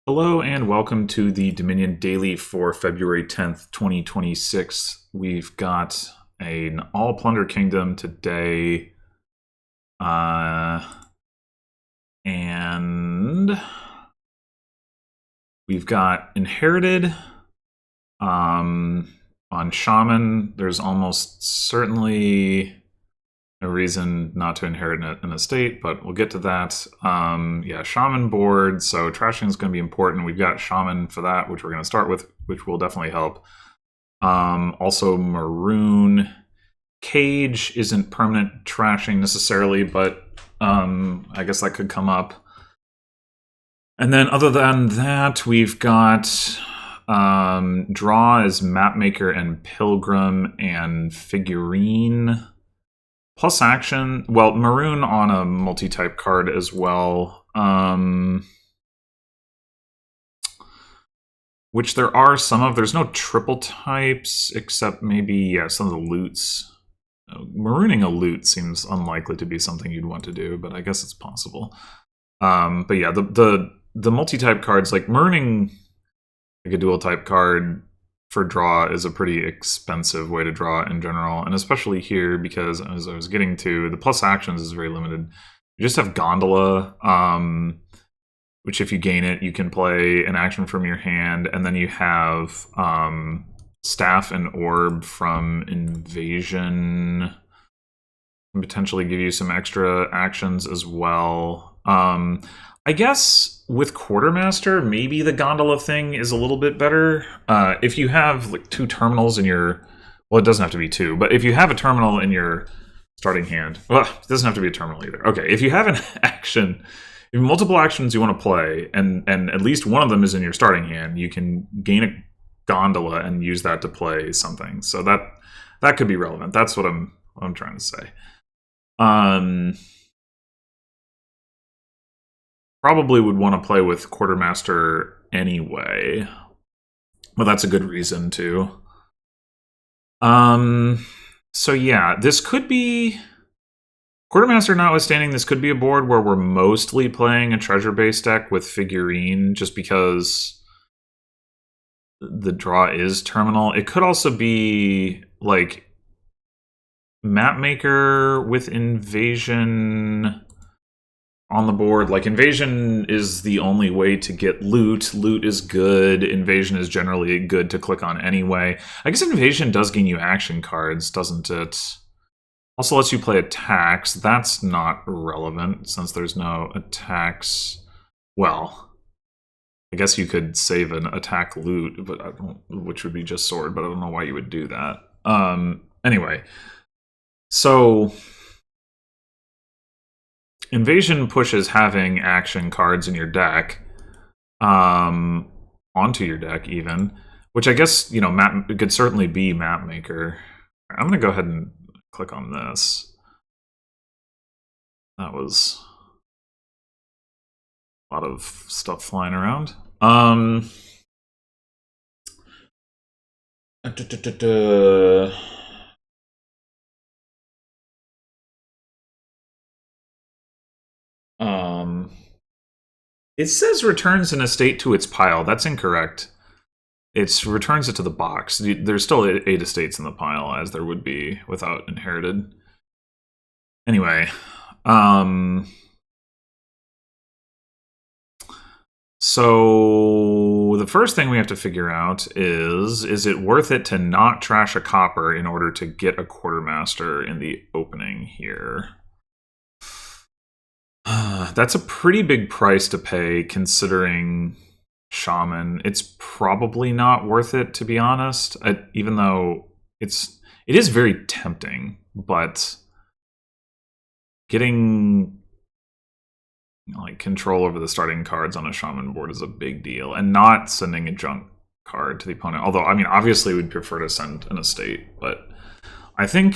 Hello and welcome to the Dominion Daily for February 10th, 2026. We've got an all plunder kingdom today. And we've got inherited. On shaman, there's almost certainly no reason not to inherit an estate, but we'll get to that. Yeah, shaman board, so trashing is going to be important. We've got shaman for that, which we're going to start with, which will definitely help. Also maroon. Cage isn't permanent trashing necessarily, but I guess that could come up. And then other than that, we've got draw as mapmaker and pilgrim and figurine. Plus action, well, maroon on a multi-type card as well. Which there are some of. There's no triple types, except maybe, yeah, some of the loots. Marooning a loot seems unlikely to be something you'd want to do, but I guess it's possible. But yeah, the multi-type cards, like marooning like a dual type card for draw is a pretty expensive way to draw in general, and especially here because, as I was getting to, the plus actions is very limited. You just have Gondola, which if you gain it, you can play an action from your hand, and then you have Staff and Orb from Invasion, and potentially give you some extra actions as well. I guess with Quartermaster, maybe the Gondola thing is a little bit better. If you have like two terminals in your... Well, it doesn't have to be two, but if you have a terminal in your starting hand... Well, it doesn't have to be a terminal either. Okay, if you have an action... If multiple actions you want to play, and at least one of them is in your starting hand, you can gain a Gondola and use that to play something. So that could be relevant. That's what I'm trying to say. Probably would want to play with Quartermaster anyway, but that's a good reason to. So yeah, this could be... Quartermaster notwithstanding, this could be a board where we're mostly playing a treasure-based deck with figurine, just because the draw is terminal. It could also be like Mapmaker with Invasion on the board. Like, Invasion is the only way to get loot. Loot is good. Invasion is generally good to click on anyway. I guess Invasion does gain you action cards, doesn't it? Also lets you play attacks. That's not relevant since there's no attacks. Well, I guess you could save an attack loot, but I don't, which would be just sword, but I don't know why you would do that. Anyway, so Invasion pushes having action cards in your deck onto your deck even, which I guess, you know, it could certainly be Mapmaker. I'm going to go ahead and click on this. That was a lot of stuff flying around. It says returns an estate to its pile. That's incorrect. It returns it to the box. There's still 8 estates in the pile, as there would be without inherited. Anyway, so the first thing we have to figure out is it worth it to not trash a copper in order to get a Quartermaster in the opening here? That's a pretty big price to pay considering Shaman. It's probably not worth it, to be honest, even though it is very tempting, but getting like control over the starting cards on a Shaman board is a big deal, and not sending a junk card to the opponent. Although, I mean, obviously we'd prefer to send an estate, but I think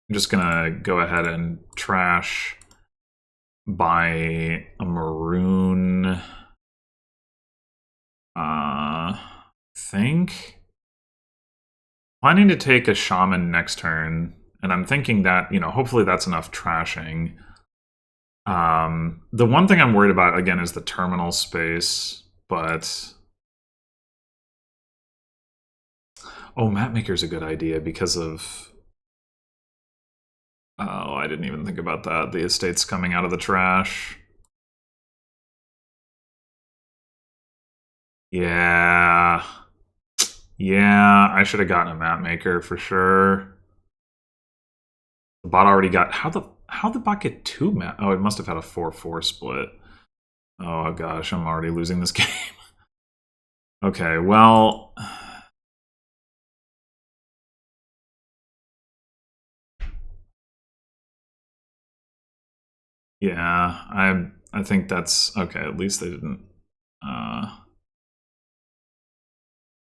I'm just gonna go ahead and trash by a maroon. Think planning to take a shaman next turn, and I'm thinking that, you know, hopefully that's enough trashing. The one thing I'm worried about again is the terminal space. but... Oh, Mapmaker's a good idea because of... Oh, I didn't even think about that. The estate's coming out of the trash. Yeah. Yeah, I should have gotten a Mapmaker for sure. The bot already got... How'd the bot get 2 map? Oh, it must have had a 4-4 split. Oh gosh, I'm already losing this game. Okay, well... Yeah, I think that's... Okay, at least they didn't...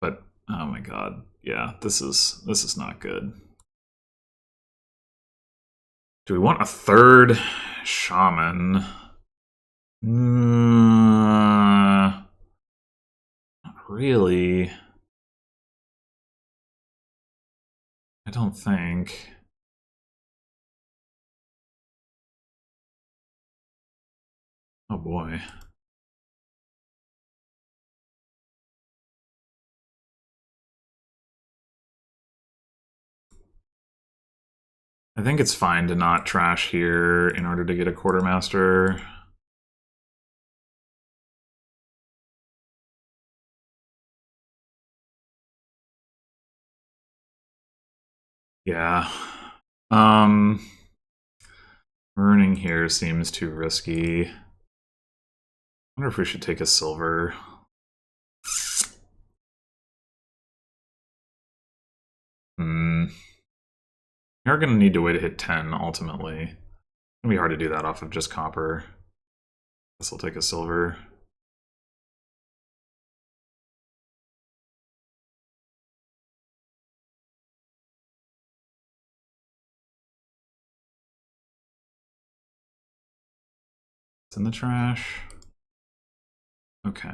But, oh my god. Yeah, this is not good. Do we want a 3rd shaman? Not really. I don't think. Oh boy. I think it's fine to not trash here in order to get a quartermaster. Yeah. Ruining here seems too risky. I wonder if we should take a silver. You're going to need to wait to hit 10, ultimately. It's going to be hard to do that off of just copper. Guess I'll take a silver. It's in the trash. Okay.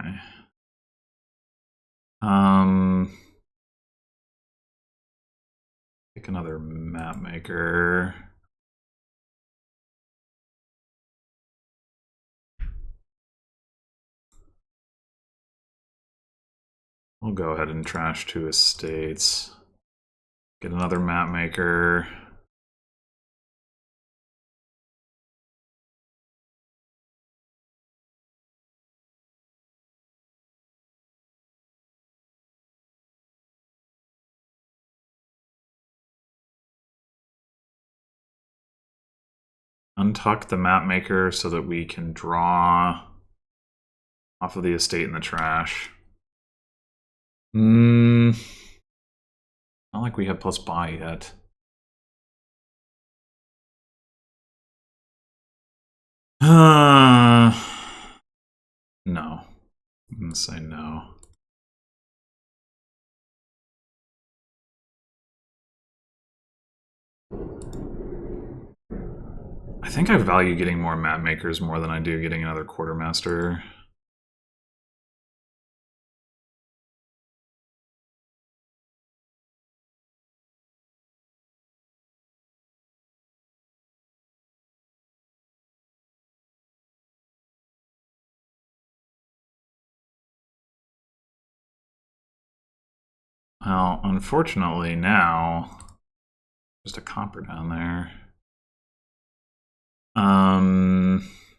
Pick another map maker. We'll go ahead and trash 2 estates. Get another map maker. Untuck the map maker so that we can draw off of the estate in the trash. Not like we have plus buy yet. No. I'm gonna say no. I think I value getting more map makers more than I do getting another quartermaster. Well, unfortunately now, just a copper down there.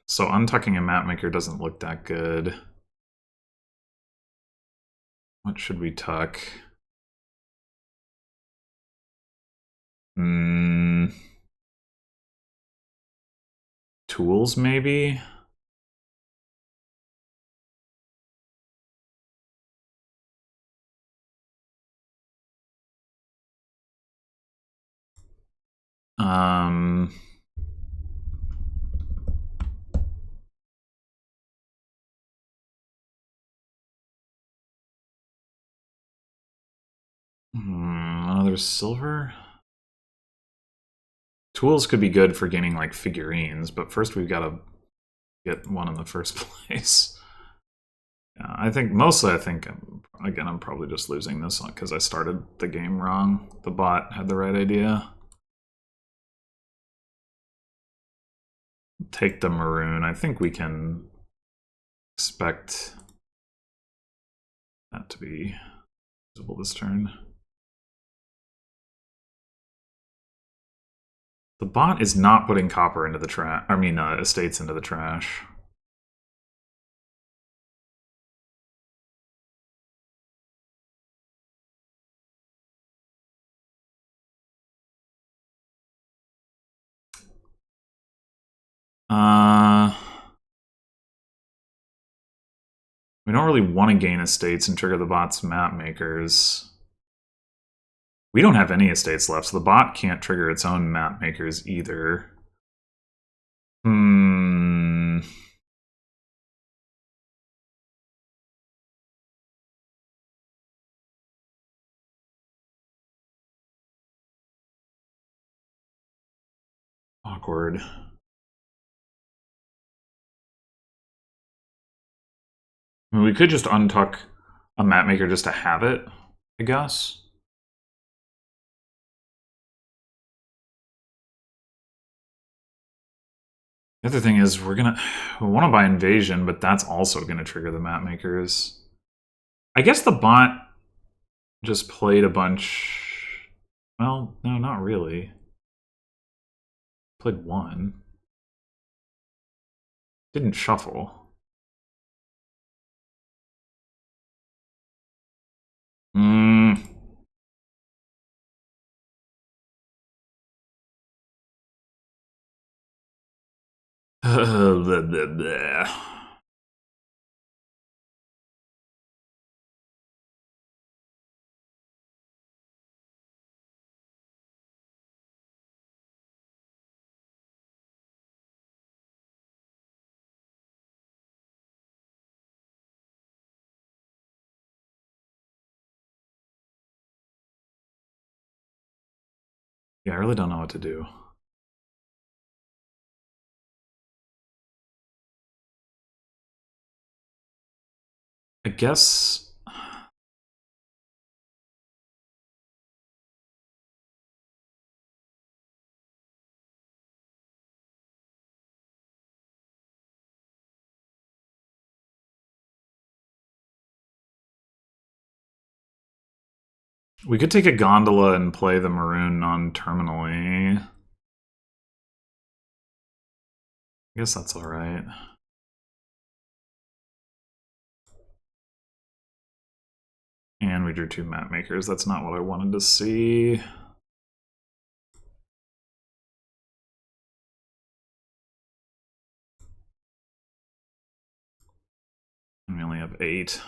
So untucking a map maker doesn't look that good. What should we tuck? Tools, maybe? Another silver? Tools could be good for gaining like figurines, but first we've got to get one in the first place. Yeah, I think again, I'm probably just losing this one because I started the game wrong. The bot had the right idea. Take the maroon. I think we can expect that to be visible this turn. The bot is not putting copper into the trash. I mean, estates into the trash. We don't really want to gain estates and trigger the bot's map makers. We don't have any estates left, so the bot can't trigger its own map makers either. Awkward. I mean, we could just untuck a map maker just to have it, I guess. The other thing is we want to buy invasion, but that's also gonna trigger the map makers. I guess the bot just played a bunch. Well, no, not really. Played one. Didn't shuffle. Blah, blah, blah. Yeah, I really don't know what to do. I guess we could take a gondola and play the maroon non-terminally. I guess that's alright. And we drew two map makers. That's not what I wanted to see. And we only have 8.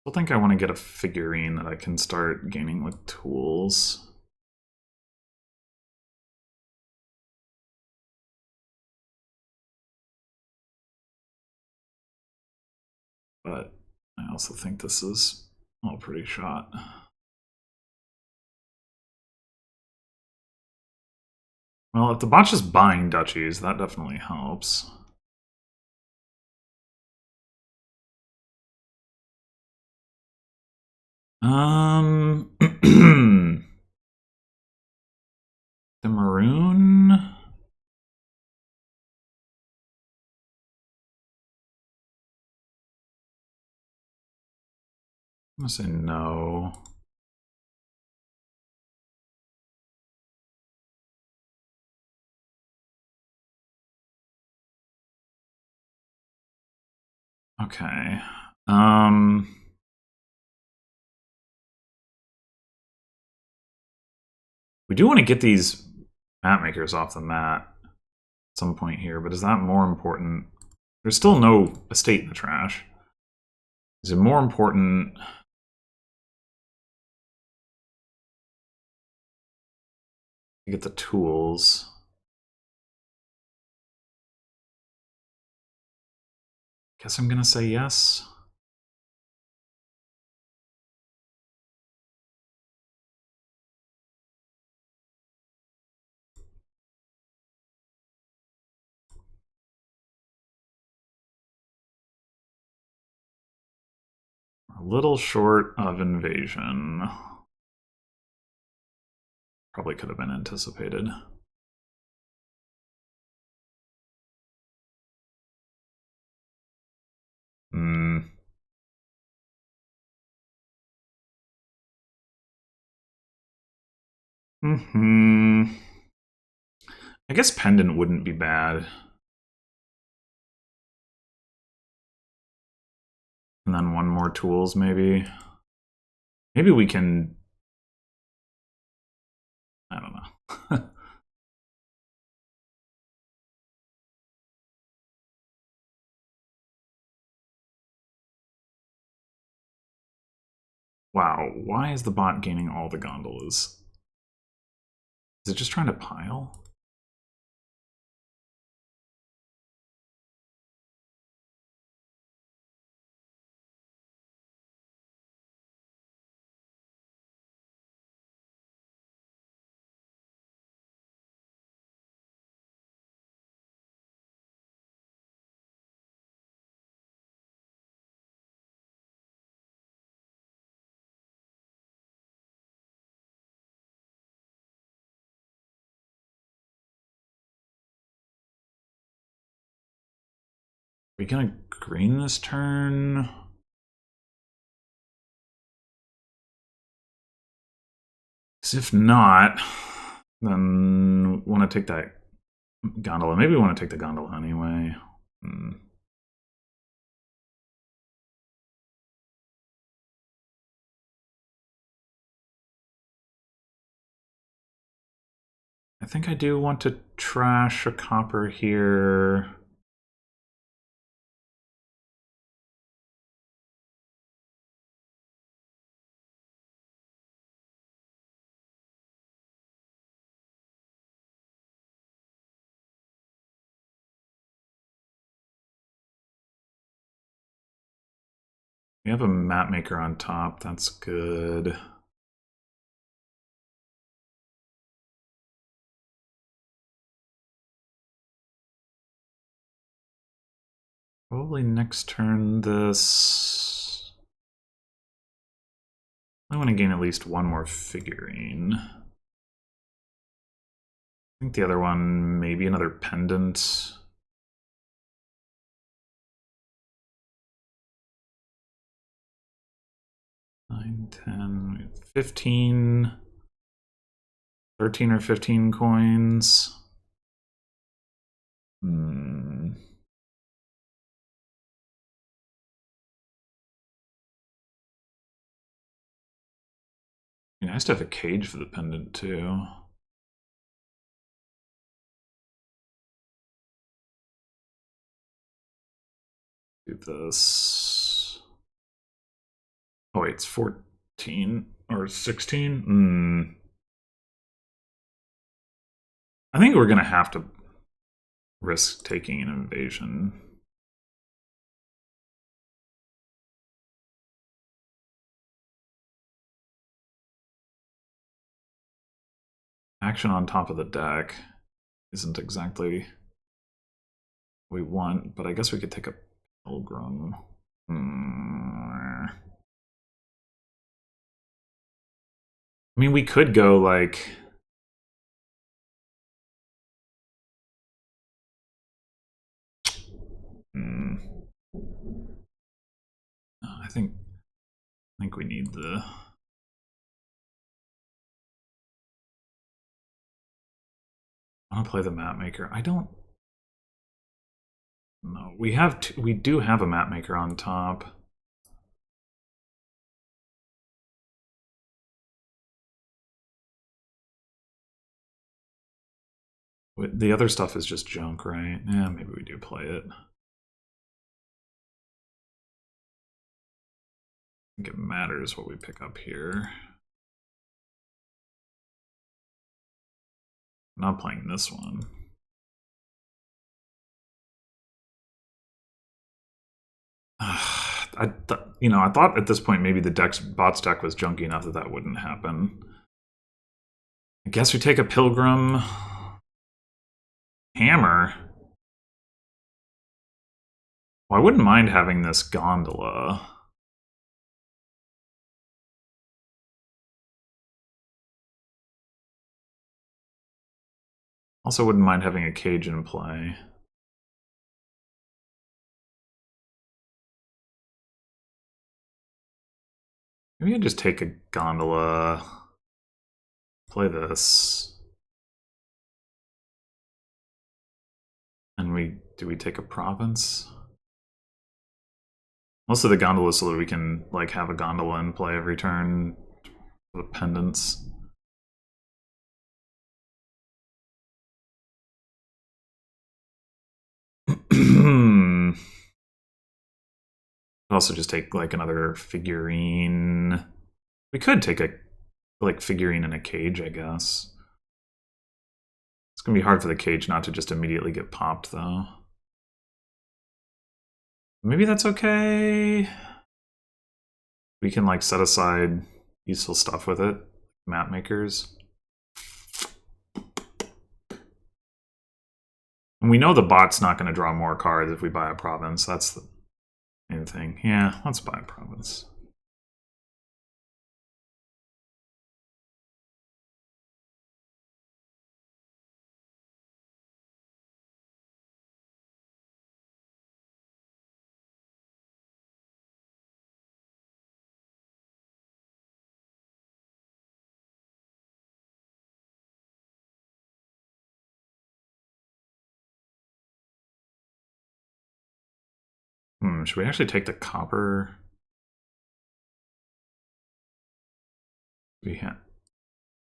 I think I want to get a figurine that I can start gaining with tools. But I also think this is all pretty shot. Well, if the bot's just buying duchies, that definitely helps. The maroon? I'm gonna say no. Okay. We do want to get these map makers off the mat at some point here, but is that more important? There's still no estate in the trash. Is it more important to get the tools? Guess I'm gonna say yes. A little short of invasion. Probably could have been anticipated. Hmm. Hmm. I guess pendant wouldn't be bad. And then one more tools, maybe. Maybe we can... I don't know. Wow, why is the bot gaining all the gondolas? Is it just trying to pile? Are we gonna green this turn? Because if not, then want to take that gondola. Maybe we want to take the gondola anyway. I think I do want to trash a copper here. We have a map maker on top. That's good. Probably next turn this... I want to gain at least one more figurine. I think the other one, maybe another pendant. Nine, 10, 15, 13 or 15 coins. Be nice to have a cage for the pendant too. Do this. Oh wait, it's 14 or 16? I think we're gonna have to risk taking an invasion. Action on top of the deck isn't exactly what we want, but I guess we could take a pilgrim. I mean, we could go like... I think we need the... I want to play the map maker. I don't... No, we do have a map maker on top. The other stuff is just junk, right? Yeah, maybe we do play it. I think it matters what we pick up here. I'm not playing this one. I thought at this point maybe the bot's deck was junky enough that that wouldn't happen. I guess we take a pilgrim. Hammer. Well, I wouldn't mind having this gondola. Also wouldn't mind having a cage in play. Maybe I just take a gondola. Play this. And do we take a province? Most of the gondolas so that we can like have a gondola in play every turn for the pendants. Also just take like another figurine. We could take a like figurine in a cage, I guess. It's gonna be hard for the cage not to just immediately get popped though. Maybe that's okay. We can like set aside useful stuff with it. Map makers. And we know the bot's not going to draw more cards if we buy a province. That's the main thing. Yeah, let's buy a province. Should we actually take the copper? We have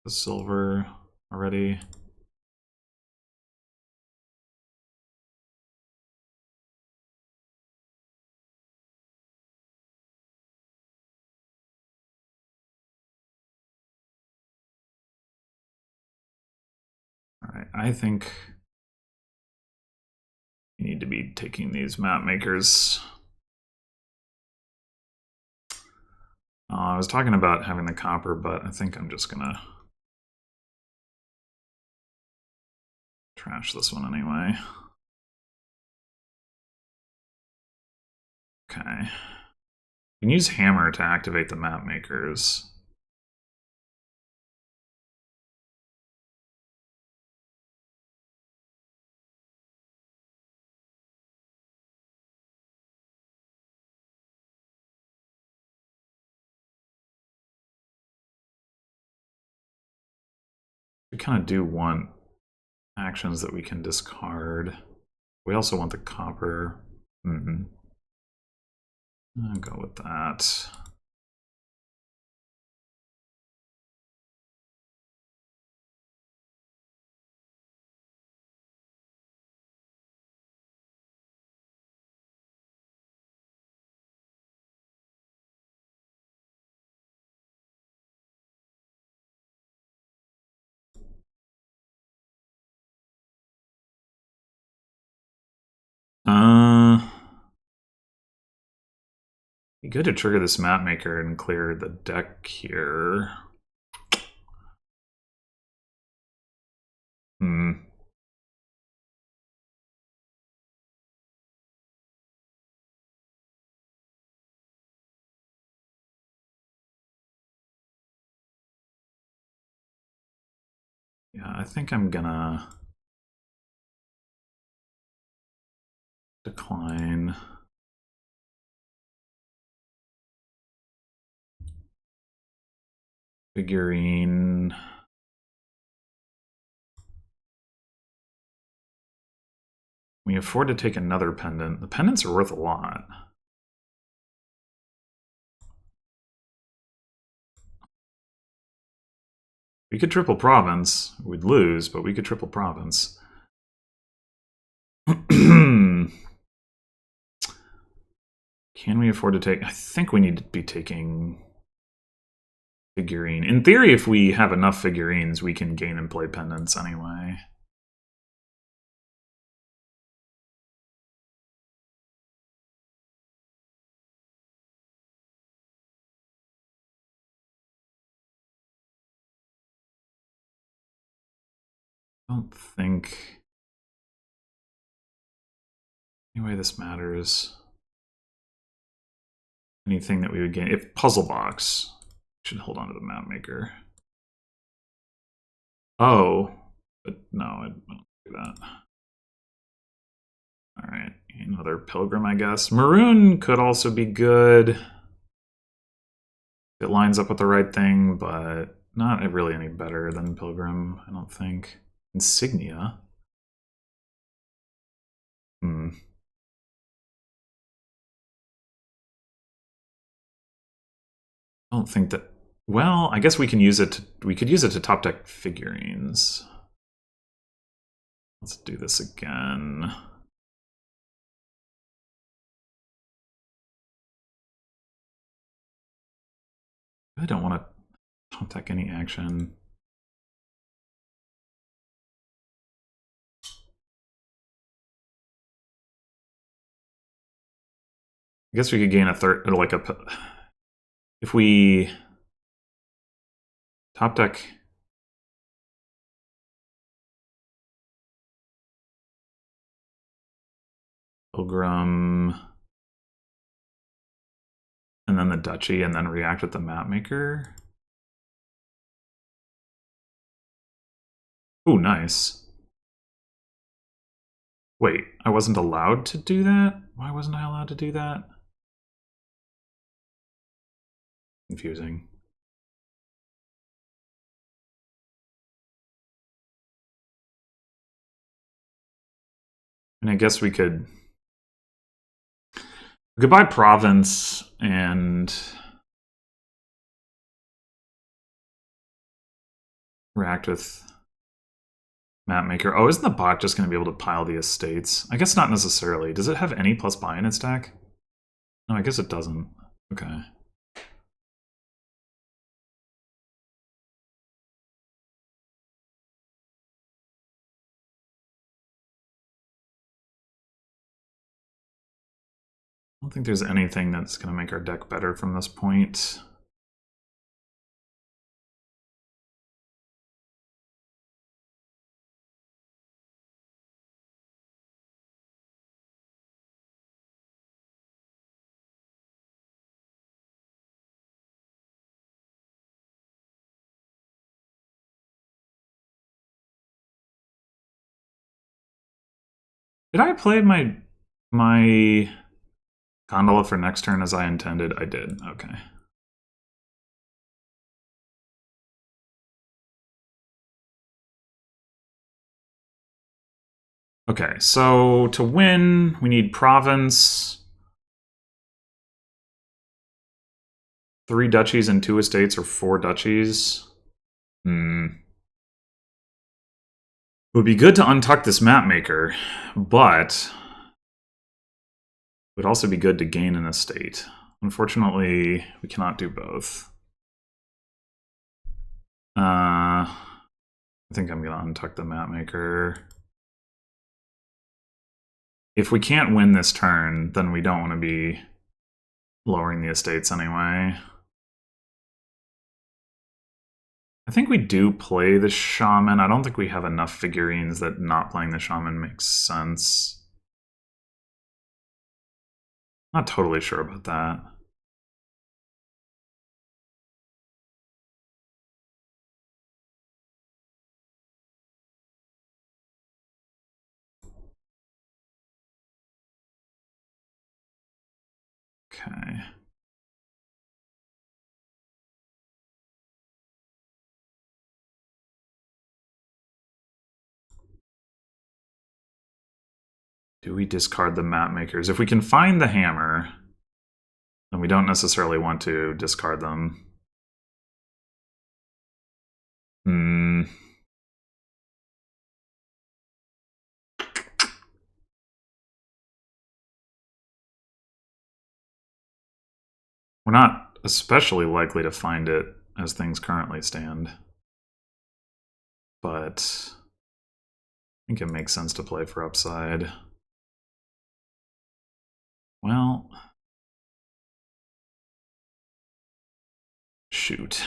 the silver already. All right, I think we need to be taking these map makers. I was talking about having the copper, but I think I'm just gonna trash this one anyway. Okay. We can use hammer to activate the map makers. We kind of do want actions that we can discard. We also want the copper. I'll go with that. Be good to trigger this map maker and clear the deck here. Yeah, I think I'm gonna decline. Figurine. We afford to take another pendant. The pendants are worth a lot. We could triple province. We'd lose, but we could triple province. Can we afford to take... I think we need to be taking figurine. In theory, if we have enough figurines, we can gain and play pendants anyway. I don't think any way this matters. Anything that we would gain. If puzzle box, should hold on to the map maker. Oh, but no, I don't do that. All right, another pilgrim, I guess. Maroon could also be good. It lines up with the right thing, but not really any better than Pilgrim, I don't think. Insignia? Hmm. I don't think that... Well, I guess we can use it to... We could use it to top deck figurines. Let's do this again. I don't want to top deck any action. I guess we could gain a third, like a... If we top deck... Pilgrim... And then the Duchy, and then react with the Mapmaker. Ooh, nice. Wait, I wasn't allowed to do that? Why wasn't I allowed to do that? Confusing. And I guess we could buy Province and react with Mapmaker. Oh, isn't the bot just going to be able to pile the estates? I guess not necessarily. Does it have any plus buy in its deck? No, I guess it doesn't. Okay. I don't think there's anything that's going to make our deck better from this point. Did I play my Gondola for next turn as I intended? I did. Okay. Okay, so to win, we need Province, 3 duchies and 2 estates, or 4 duchies. It would be good to untuck this Mapmaker, but it would also be good to gain an estate. Unfortunately, we cannot do both. I think I'm going to untuck the Mapmaker. If we can't win this turn, then we don't want to be lowering the estates anyway. I think we do play the Shaman. I don't think we have enough figurines that not playing the Shaman makes sense. Not totally sure about that. Okay. Do we discard the map makers? If we can find the hammer, then we don't necessarily want to discard them. We're not especially likely to find it as things currently stand. But I think it makes sense to play for upside. Well, shoot.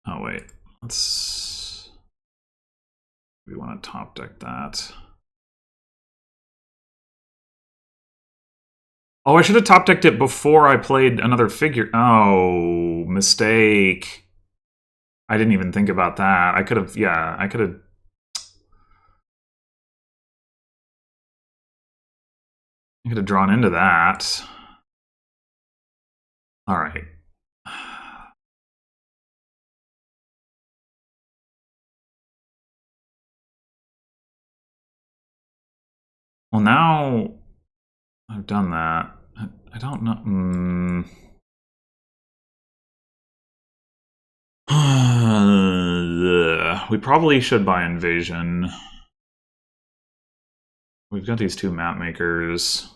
Oh, wait. We want to top deck that. Oh, I should have top decked it before I played another figure. Oh, mistake. I didn't even think about that. I could have, yeah, I could have. I could have drawn into that. All right. Well, now I've done that. I don't know. We probably should buy Invasion. We've got these two map makers.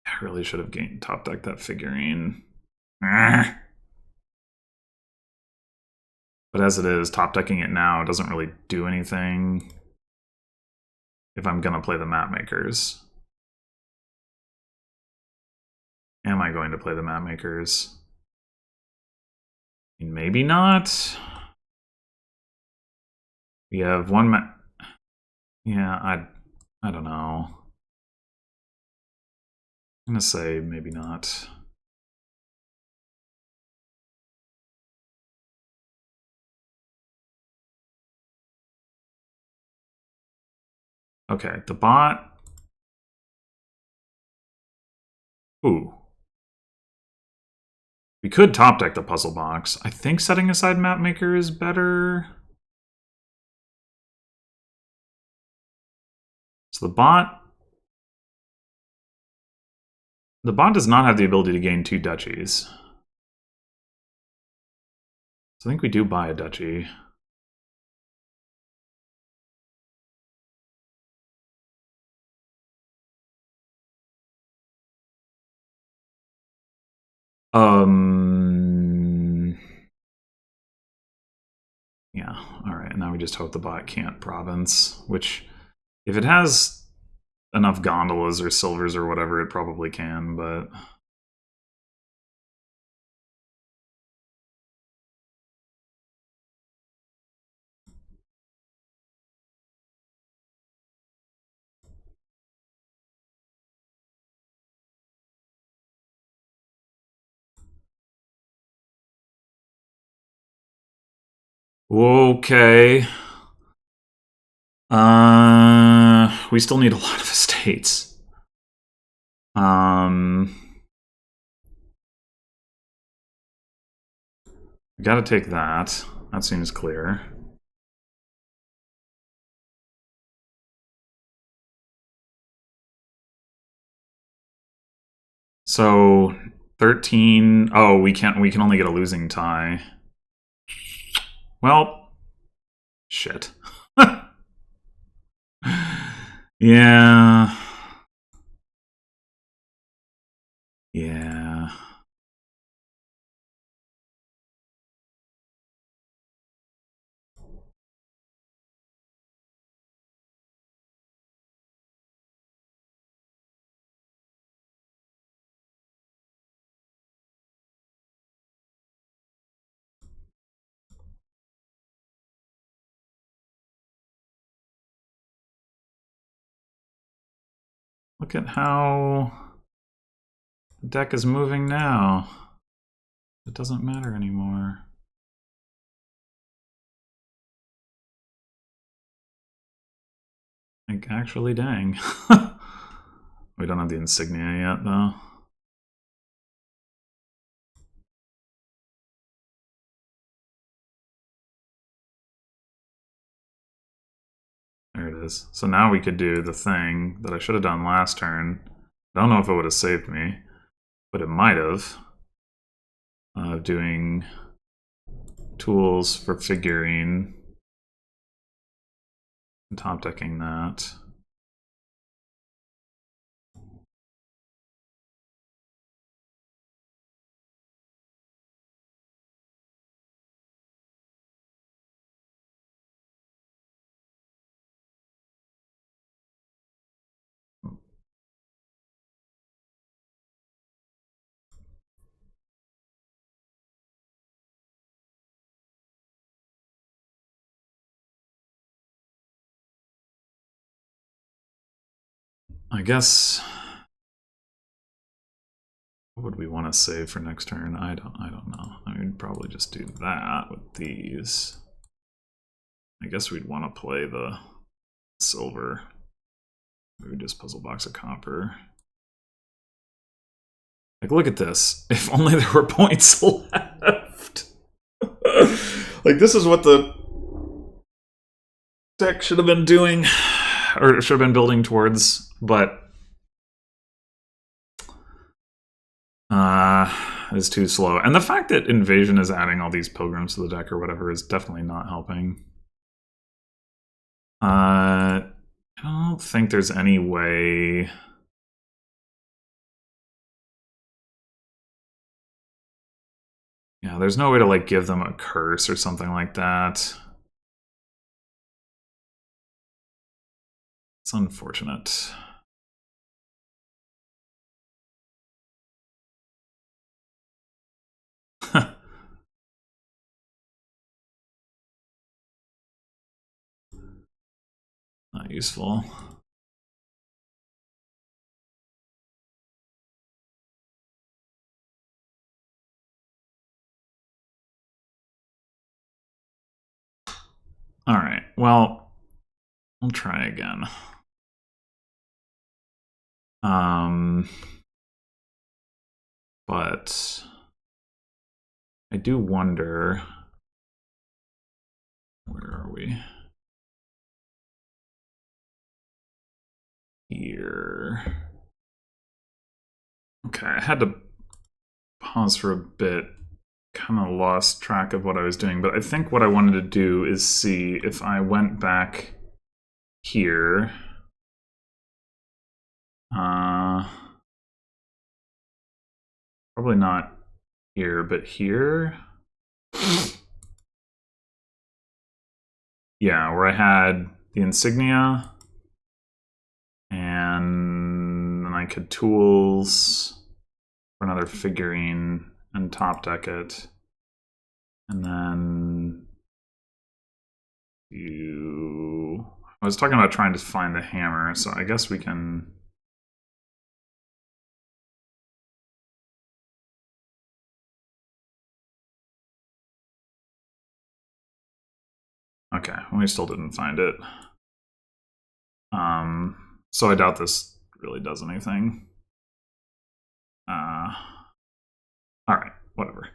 I really should have top decked that figurine. But as it is, top decking it now doesn't really do anything if I'm gonna play the map makers. Am I going to play the map makers? Maybe not. We have one map. Yeah, I don't know. I'm gonna say maybe not. Okay, the bot. Ooh. We could top deck the puzzle box. I think setting aside map maker is better. So the bot does not have the ability to gain 2 duchies. So I think we do buy a duchy. Yeah, alright, and now we just hope the bot can't province, which, if it has enough gondolas or silvers or whatever, it probably can, but... Okay. We still need a lot of estates. We gotta take that. That seems clear. So 13. Oh, we can only get a losing tie. Well, shit. Yeah. Yeah. Look at how the deck is moving now. It doesn't matter anymore. Like, actually, dang. We don't have the insignia yet, though. There it is. So now we could do the thing that I should have done last turn. I don't know if it would have saved me, but it might have. Doing tools for figurine. And top decking that. I guess What would we want to save for next turn? I don't know. I mean, we'd probably just do that with these. I guess we'd want to play the silver. Maybe just puzzle box of copper. Like, look at this. If only there were points left. Like, this is what the deck should have been doing, or should have been building towards, but is too slow. And the fact that Invasion is adding all these pilgrims to the deck or whatever is definitely not helping. I don't think there's any way. Yeah, there's no way to like give them a curse or something like that. It's unfortunate. Not useful. All right, well, we'll try again. But I do wonder, where are we? Here. Okay, I had to pause for a bit. Kind of lost track of what I was doing, but I think what I wanted to do is see if I went back here. Probably not here, but here. Yeah, where I had the insignia, and then I could tools for another figurine and top deck it, and then I was talking about trying to find the hammer, so I guess we can. Okay, we still didn't find it. So I doubt this really does anything. All right, whatever.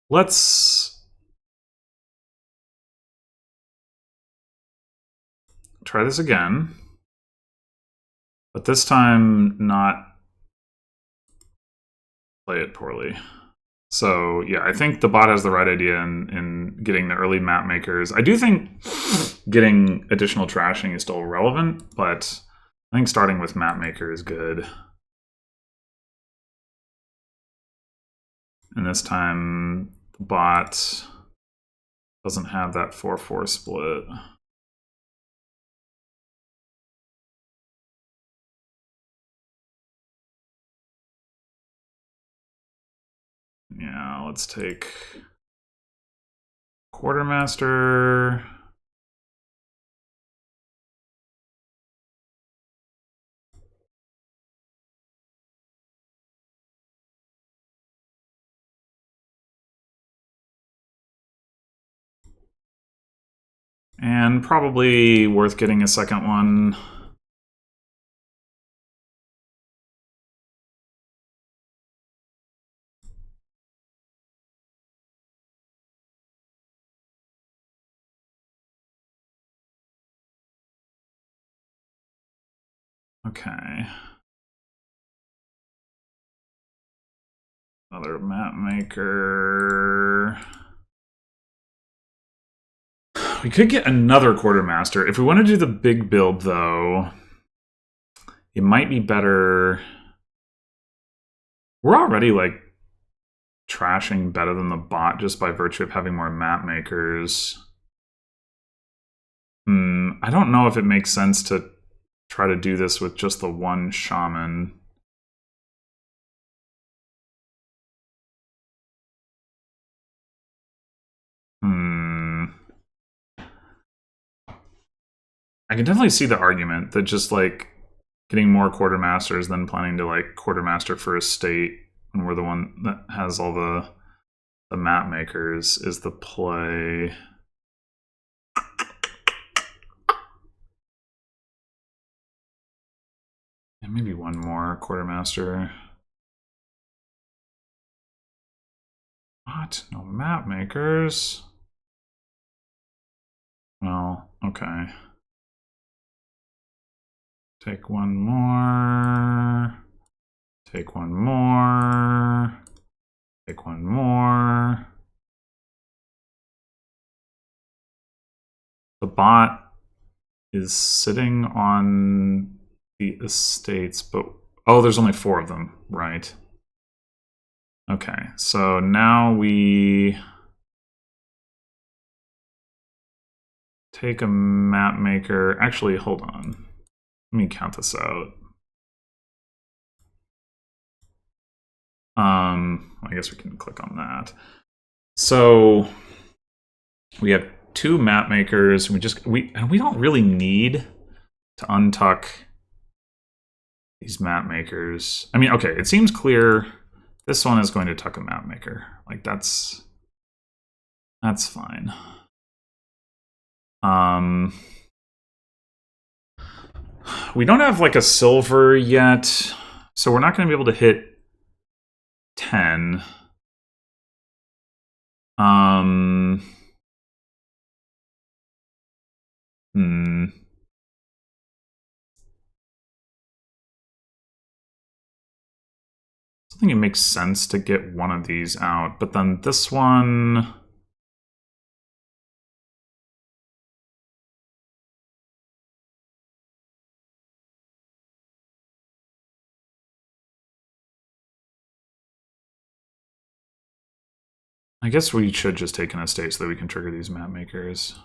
Let's try this again, but this time not play it poorly. So yeah, I think the bot has the right idea in getting the early map makers. I do think getting additional trashing is still relevant, but I think starting with map maker is good. And this time the bot doesn't have that 4-4 split. Yeah, let's take Quartermaster. And probably worth getting a second one. Okay. Another map maker. We could get another Quartermaster. If we want to do the big build, though, it might be better. We're already, like, trashing better than the bot just by virtue of having more map makers. I don't know if it makes sense to try to do this with just the one shaman. I can definitely see the argument that just like getting more quartermasters than planning to like quartermaster for a state when we're the one that has all the map makers, is the play. And maybe one more quartermaster. What? No map makers? Well, okay. Take one more. Take one more. Take one more. The bot is sitting on the estates, but oh, there's only 4 of them, right? Okay, so now we take a map maker. Actually, hold on. Let me count this out. I guess we can click on that. So we have 2 map makers. We don't really need to untuck these map makers. I mean, okay, it seems clear this one is going to tuck a map maker. Like that's fine. We don't have like a silver yet, so we're not going to be able to hit 10. I think it makes sense to get one of these out, but then this one. I guess we should just take an estate so that we can trigger these map makers.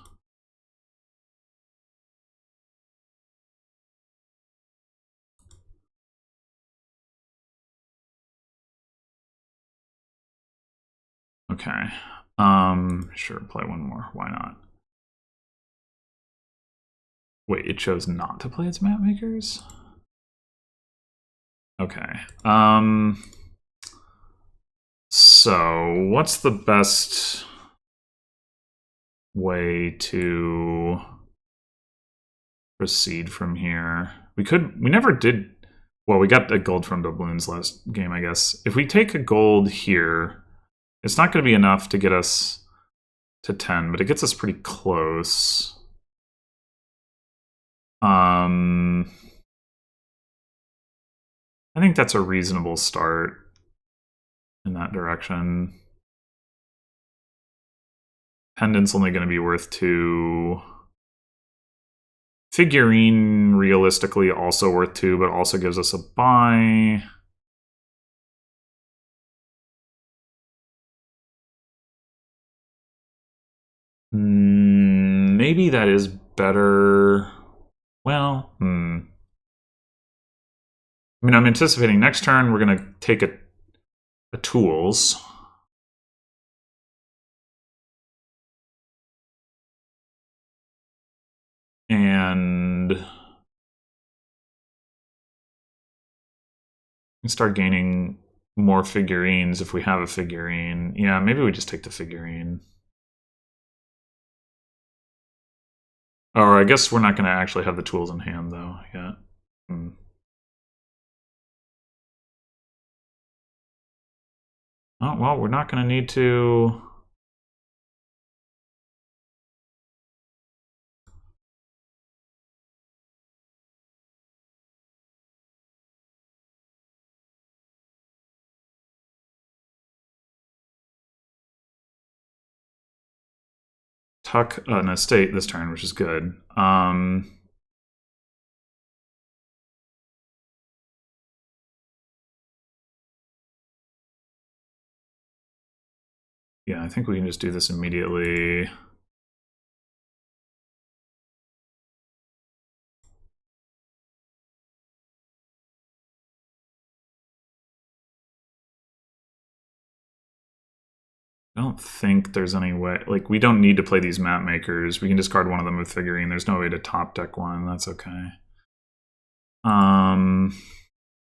Okay. Sure, play one more. Why not? Wait, it chose not to play its map makers? Okay. So, what's the best way to proceed from here? We never did, well, we got a gold from doubloons last game, I guess. If we take a gold here, it's not going to be enough to get us to 10, but it gets us pretty close. I think that's a reasonable start in that direction. Pendant's only going to be worth 2. Figurine, realistically, also worth 2, but also gives us a buy. Maybe that is better. Well, I mean, I'm anticipating next turn we're going to take a tools. And start gaining more figurines if we have a figurine. Yeah, maybe we just take the figurine. Or I guess we're not going to actually have the tools in hand, though, yet. Oh, well, we're not going to need to... tuck an estate this turn, which is good. Yeah, I think we can just do this immediately. I don't think there's any way, like, we don't need to play these map makers. We can discard one of them with figurine. There's no way to top deck one. That's okay.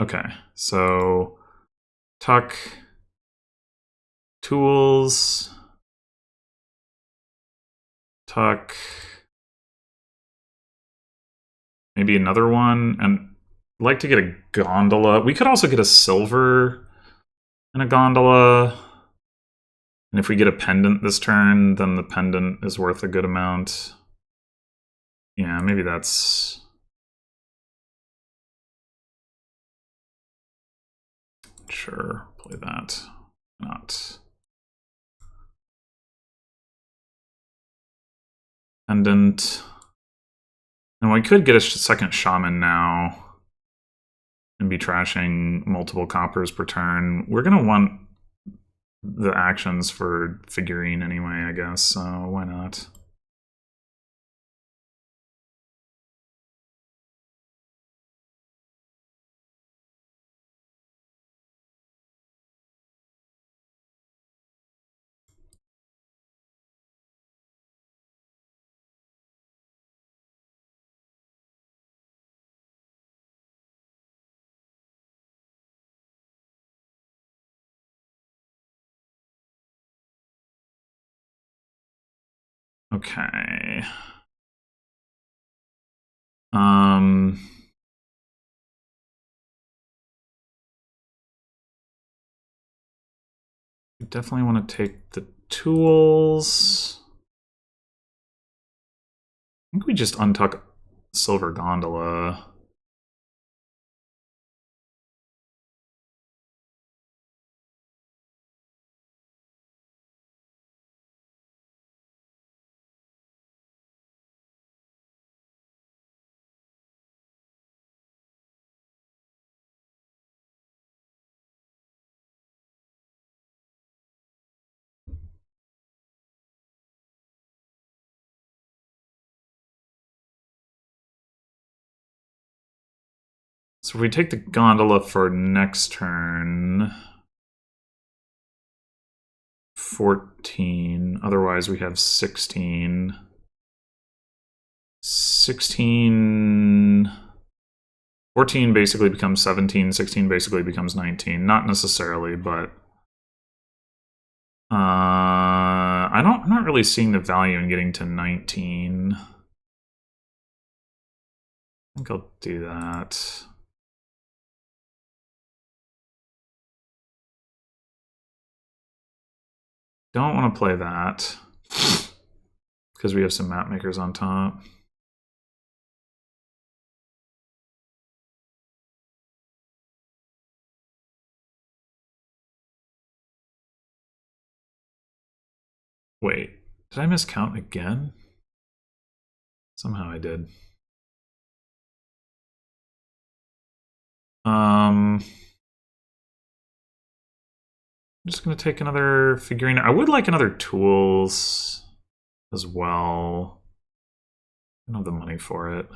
Okay, so Tuck. Tools. Tuck. Maybe another one. And I'd like to get a gondola. We could also get a silver and a gondola. And if we get a pendant this turn, then the pendant is worth a good amount. Yeah, maybe that's... Sure, play that. Not. Pendant. And we could get a second shaman now and be trashing multiple coppers per turn. We're going to want the actions for figurine anyway, I guess, so why not? Okay. We definitely want to take the tools. I think we just untuck Silver Gondola. So if we take the gondola for next turn, 14. Otherwise, we have 16. 16. 14 basically becomes 17. 16 basically becomes 19. Not necessarily, but I'm not really seeing the value in getting to 19. I think I'll do that. Don't want to play that because we have some map makers on top. Wait, did I miscount again? Somehow I did. I'm just going to take another figurine. I would like another tools as well. I don't have the money for it.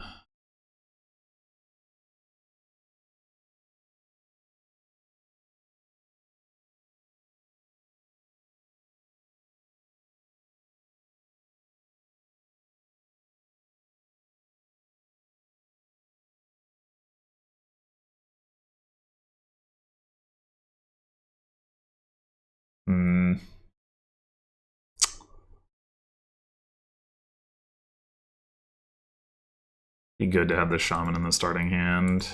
Be good to have the shaman in the starting hand.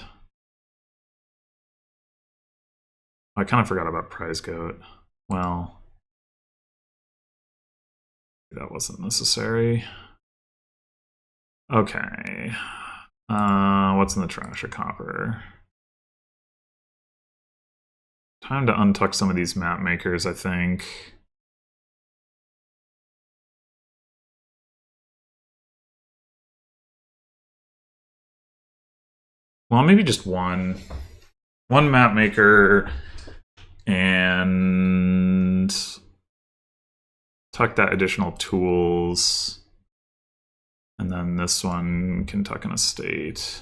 I kind of forgot about prize goat. Well, that wasn't necessary. Okay. What's in the trash? A copper. Time to untuck some of these map makers, I think. Well, maybe just one. One map maker and tuck that additional tools. And then this one can tuck an estate.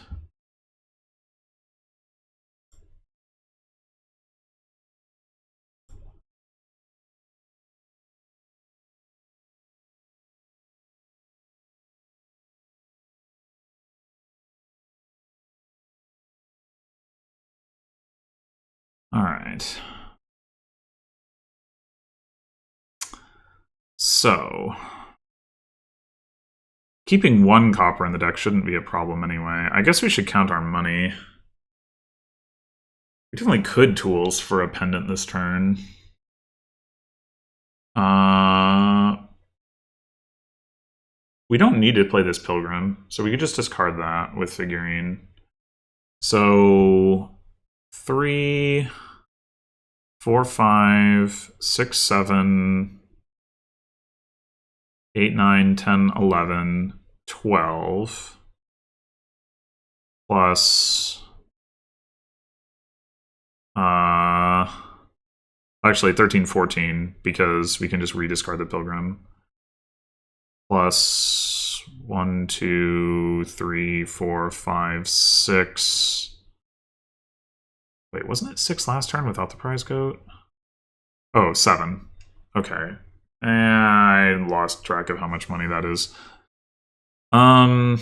All right. So, keeping one copper in the deck shouldn't be a problem anyway. I guess we should count our money. We definitely could tools for a pendant this turn. We don't need to play this Pilgrim, so we could just discard that with Figurine. So 3, 4, 5, 6, 7, 8, 9, 10, 11, 12, plus actually 13, 14, because we can just rediscard the Pilgrim. Plus 1, 2, 3, 4, 5, 6. Wait, wasn't it 6 last turn without the prize goat? Oh, 7. Okay. I lost track of how much money that is. I mean,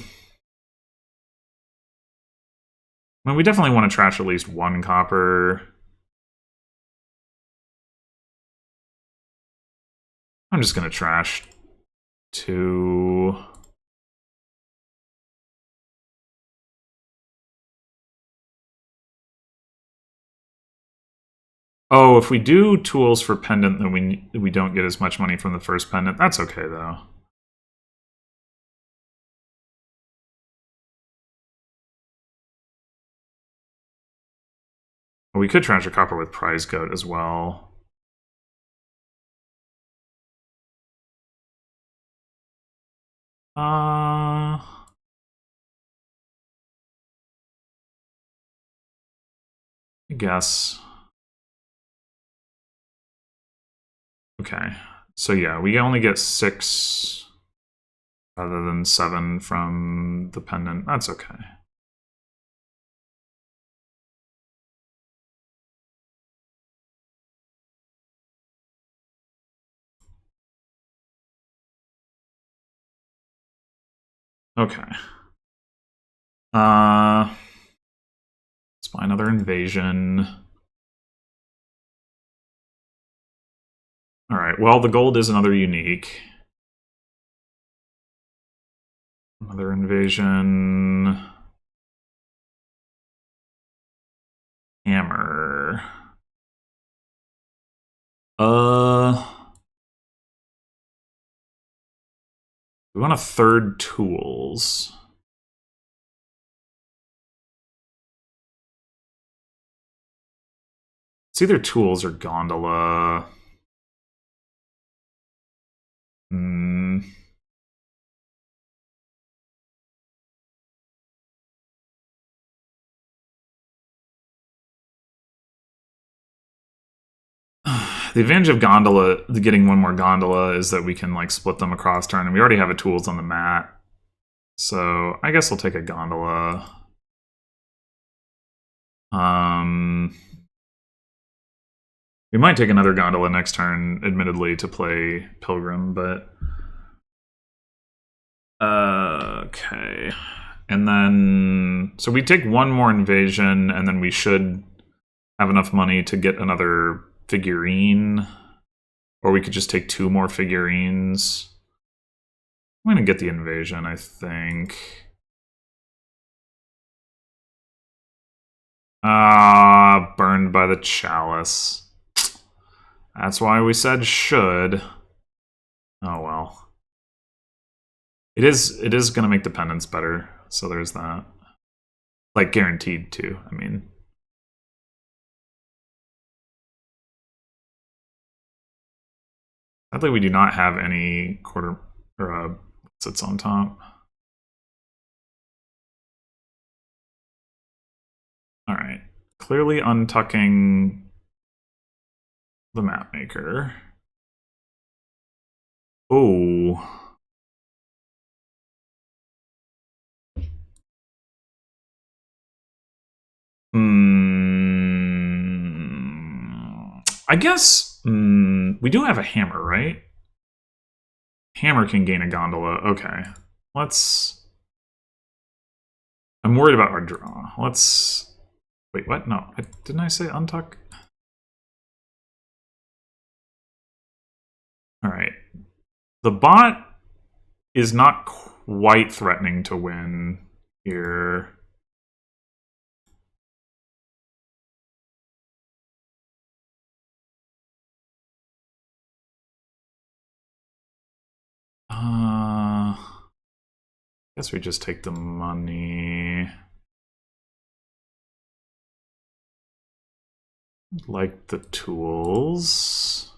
we definitely want to trash at least one copper. I'm just going to trash 2. Oh, if we do tools for pendant, then we don't get as much money from the first pendant. That's okay, though. We could trash a copper with prize goat as well. I guess. Okay. So yeah, we only get 6 rather than 7 from the pendant. That's okay. Okay. Let's buy another invasion. Alright, well, the gold is another unique. Another invasion. Hammer. We want a third tools. It's either tools or gondola. The advantage of gondola, getting one more gondola, is that we can like split them across turn, and we already have a tools on the mat. So I guess I'll take a gondola. We might take another gondola next turn, admittedly, to play Pilgrim, but okay. And then so we take one more invasion, and then we should have enough money to get another figurine, or we could just take 2 more figurines. I'm gonna get the invasion, I think. Burned by the chalice. That's why we said should. Oh well. It is gonna make dependence better, so there's that. Like guaranteed to, I mean. Sadly, we do not have any quarter or sits on top. All right, clearly untucking the map maker. Oh. I guess we do have a hammer, right? Hammer can gain a gondola. Okay. Let's... I'm worried about our draw. Let's... Wait, what? No. Didn't I say untuck? Alright. The bot is not quite threatening to win here. Guess we just take the money. Like the tools.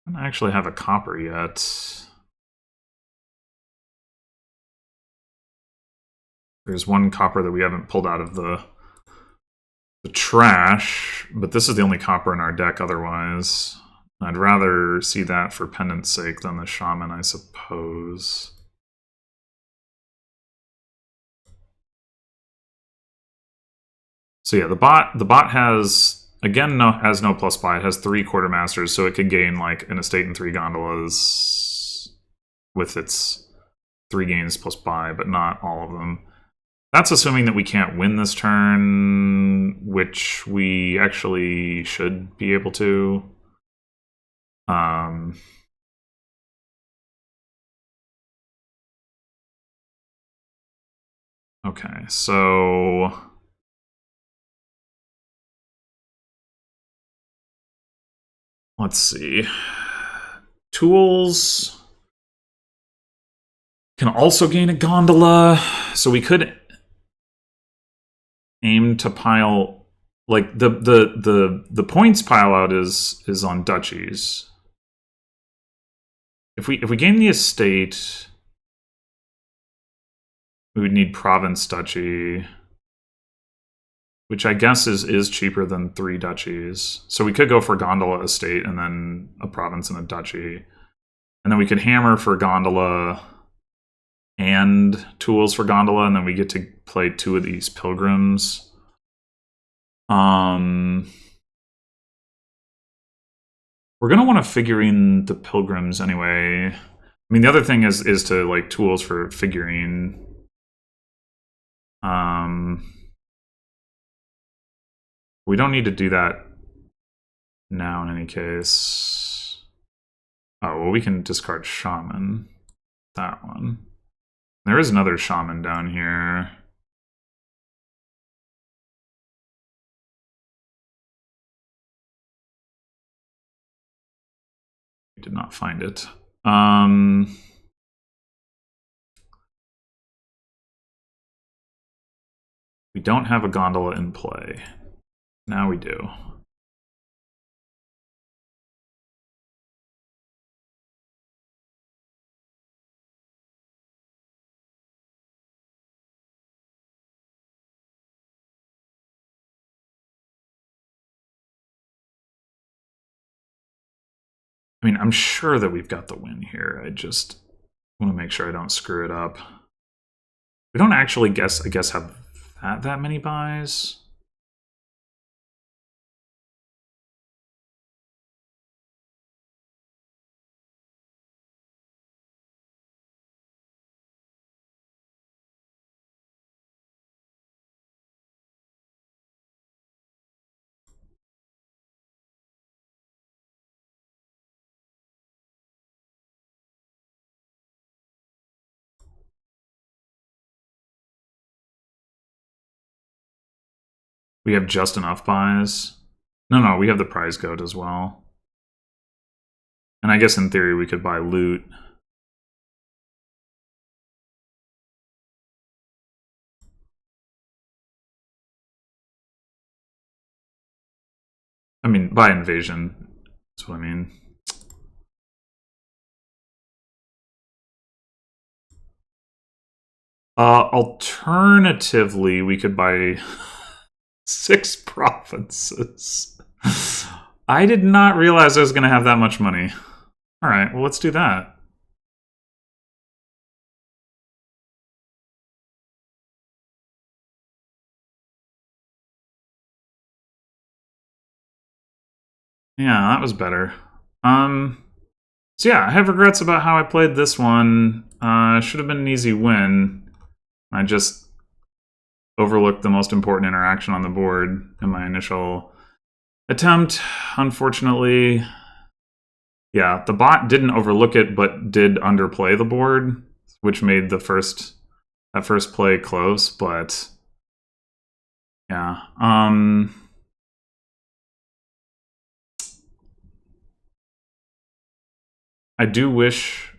I don't actually have a copper yet. There's one copper that we haven't pulled out of the trash, but this is the only copper in our deck otherwise. I'd rather see that for pendant's sake than the shaman, I suppose. So yeah, the bot has has no plus buy. It has 3 quartermasters, so it could gain like an estate and 3 gondolas with its 3 gains plus buy, but not all of them. That's assuming that we can't win this turn, which we actually should be able to. Okay, so let's see. Tools can also gain a gondola, so we could aim to pile like the points pile out is on duchies. If we gain the estate, we would need province duchy, which I guess is cheaper than 3 duchies. So we could go for gondola estate and then a province and a duchy. And then we could hammer for gondola and tools for gondola, and then we get to play 2 of these pilgrims. We're gonna want to figurine the pilgrims anyway. I mean, the other thing is to like tools for figurine. We don't need to do that now in any case. Oh, well, we can discard shaman. That one. There is another shaman down here. We did not find it. We don't have a gondola in play. Now we do. I mean, I'm sure that we've got the win here. I just want to make sure I don't screw it up. We don't actually I guess have that many buys. We have just enough buys. No, we have the prize goat as well. And I guess in theory we could buy loot. I mean, buy invasion. That's what I mean. Alternatively, we could buy 6 provinces. I did not realize I was going to have that much money. All right, well, let's do that. Yeah, that was better. So yeah, I have regrets about how I played this one. Should have been an easy win. I just overlooked the most important interaction on the board in my initial attempt. Unfortunately, yeah, the bot didn't overlook it, but did underplay the board, which made that first play close. But yeah, I do wish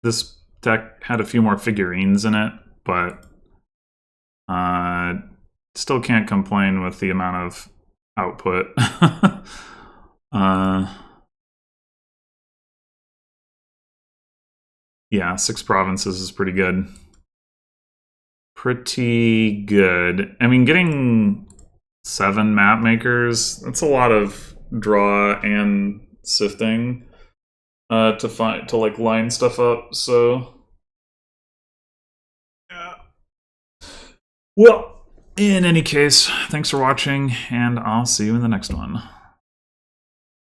this deck had a few more figurines in it, but still can't complain with the amount of output. Yeah, 6 provinces is pretty good. Pretty good. I mean, getting 7 map makers, that's a lot of draw and sifting to like line stuff up. So yeah. Well, in any case, thanks for watching, and I'll see you in the next one.